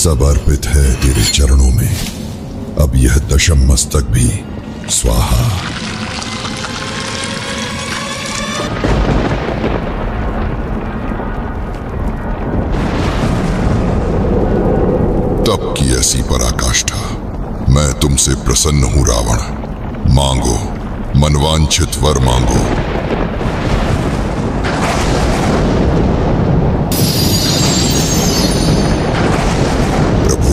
सब अर्पित है तेरे चरणों में। अब यह दशम मस्तक भी स्वाहा। तब की ऐसी पराकाष्ठा। मैं तुमसे प्रसन्न हूं रावण। मांगो, मनवांछित वर मांगो। प्रभु,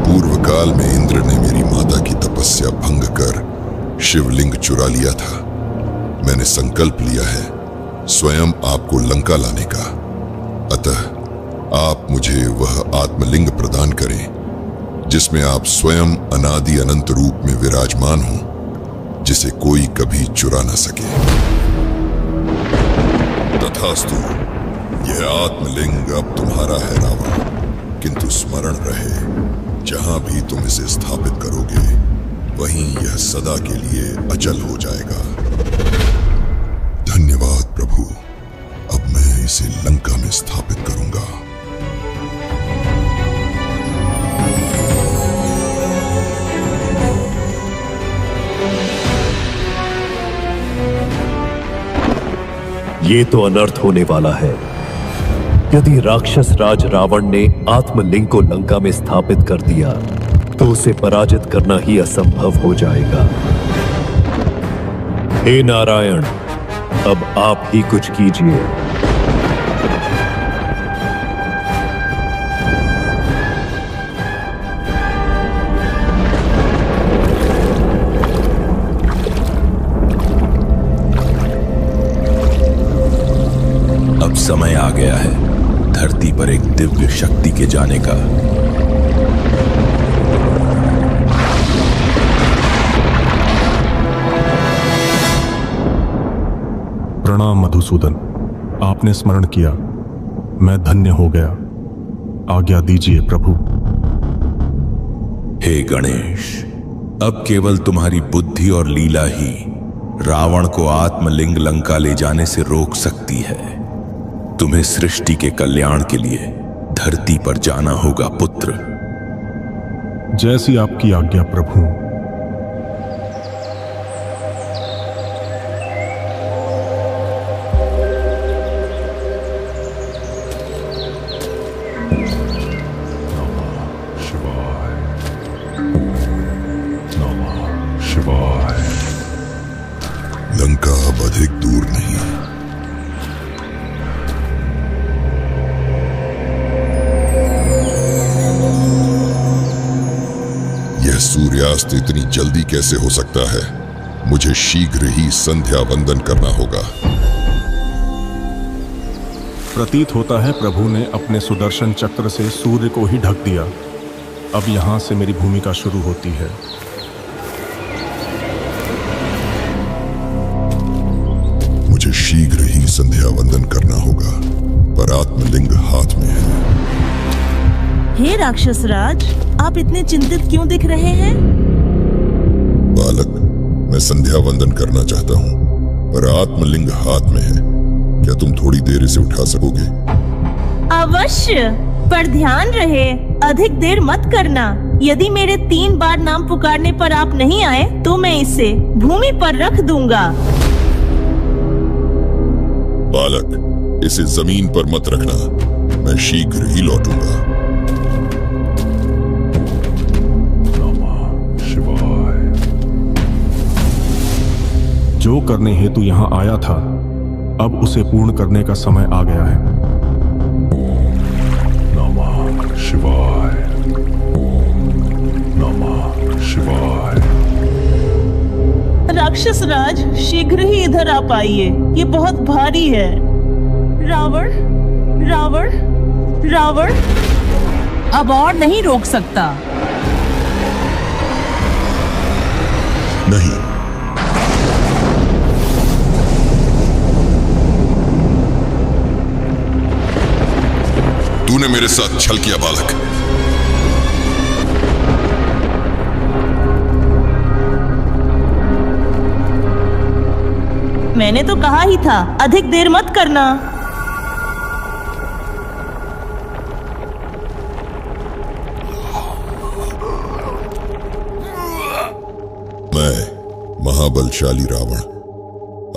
पूर्व काल में इंद्र ने मेरी माता की तपस्या भंग कर शिवलिंग चुरा लिया था। मैंने संकल्प लिया है स्वयं आपको लंका लाने का। अतः आप मुझे वह आत्मलिंग प्रदान करें जिसमें आप स्वयं अनादि अनंत रूप में विराजमान हो, जिसे कोई कभी चुरा न सके। तथास्तु, यह आत्मलिंग अब तुम्हारा है रावण, किंतु स्मरण रहे जहां भी तुम इसे स्थापित करोगे वहीं यह सदा के लिए अचल हो जाएगा। धन्यवाद प्रभु। अब मैं इसे लंका में स्थापित करूंगा। ये तो अनर्थ होने वाला है। यदि राक्षस राज रावण ने आत्मलिंग को लंका में स्थापित कर दिया तो उसे पराजित करना ही असंभव हो जाएगा। हे नारायण, अब आप ही कुछ कीजिए। अब समय आ गया है धरती पर एक दिव्य शक्ति के जाने का। प्रणाम मधुसूदन, आपने स्मरण किया, मैं धन्य हो गया। आज्ञा दीजिए प्रभु। हे गणेश, अब केवल तुम्हारी बुद्धि और लीला ही रावण को आत्मलिंग लंका ले जाने से रोक सकती है। तुम्हें सृष्टि के कल्याण के लिए धरती पर जाना होगा पुत्र। जैसी आपकी आज्ञा प्रभु। लंका अब अधिक दूर नहीं। यह सूर्यास्त इतनी जल्दी कैसे हो सकता है? मुझे शीघ्र ही संध्या वंदन करना होगा। प्रतीत होता है प्रभु ने अपने सुदर्शन चक्र से सूर्य को ही ढक दिया। अब यहां से मेरी भूमिका शुरू होती है। मुझे शीघ्र ही संध्या वंदन करना होगा, पर आत्मलिंग हाथ में है। हे राक्षस राज, आप इतने चिंतित क्यों दिख रहे हैं? बालक, मैं संध्या वंदन करना चाहता हूँ, पर आत्मलिंग हाथ में है। क्या तुम थोड़ी देर इसे उठा सकोगे? अवश्य, पर ध्यान रहे अधिक देर मत करना। यदि मेरे 3 बार नाम पुकारने पर आप नहीं आए तो मैं इसे भूमि पर रख दूंगा। बालक, इसे जमीन पर मत रखना, मैं शीघ्र ही लौटूंगा। जो करने हेतु यहां आया था, अब उसे पूर्ण करने का समय आ गया है। नमः शिवाय, नमः शिवाय। राक्षस राज, शीघ्र ही इधर आ पाइए, ये बहुत भारी है। रावण, रावण, रावण अब और नहीं रोक सकता। नहीं, तूने मेरे साथ छल किया बालक। मैंने तो कहा ही था अधिक देर मत करना। महाबलशाली रावण,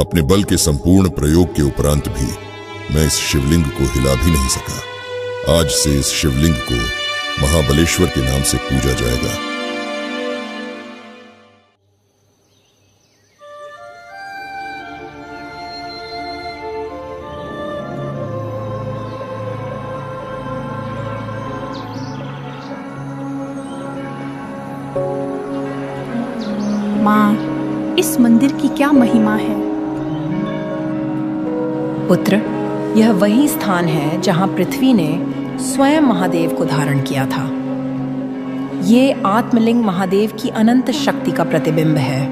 अपने बल के संपूर्ण प्रयोग के उपरांत भी मैं इस शिवलिंग को हिला भी नहीं सका। आज से इस शिवलिंग को महाबलेश्वर के नाम से पूजा जाएगा। माँ, इस मंदिर की क्या महिमा है? पुत्र, यह वही स्थान है जहां पृथ्वी ने स्वयं महादेव को धारण किया था। ये आत्मलिंग महादेव की अनंत शक्ति का प्रतिबिंब है।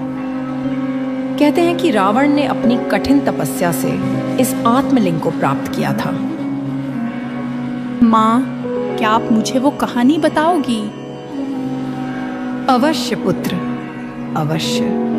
कहते हैं कि रावण ने अपनी कठिन तपस्या से इस आत्मलिंग को प्राप्त किया था। माँ, क्या आप मुझे वो कहानी बताओगी? अवश्य पुत्र, अवश्य।